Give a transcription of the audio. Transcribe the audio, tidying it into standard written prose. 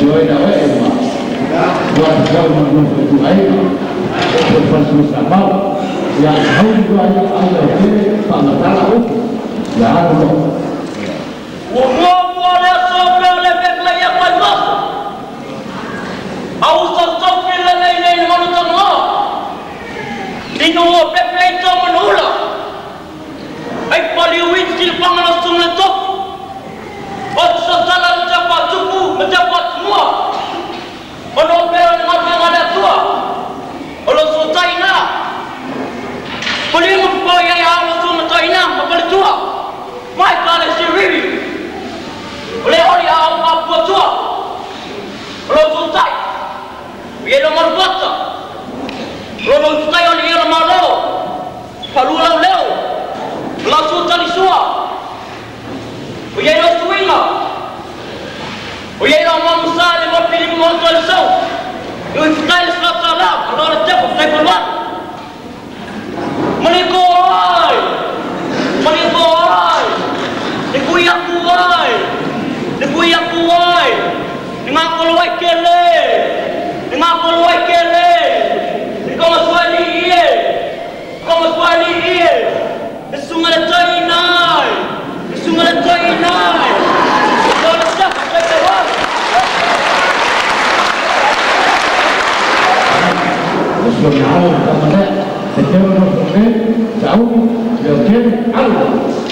Rồi đâu ấy mà Tuan kau menunggu air bersusah mau yang tahu juga ada ini sangat salah itu ya betul. Umur boleh sobel lebih layak banget. Awal sobel lain manusia mau. Dino pepe itu menolak. Paliwin sil pangalasung letok. Jalan mencapai cukup, mencapai semua. Menopel dengan ada tua. Kalau selesai nak, boleh membayar Allah selesai nak, boleh tua. Mai kalau sendiri, boleh orang apa tua. Kalau selesai, ia nomor berapa? Kalau selesai orang ia nomor lo, kalau lo, langsung cari suah. Ia nomor suina. ويا إمام مسالم وفيلم موصل الصوت يستاهل السلام الله رجعه في الوقت منيكوي نقوي نقول ويكلي نقوم سوالي السمر التايناي Nasional, kemudian sejauh ini jauh, jauh, jauh,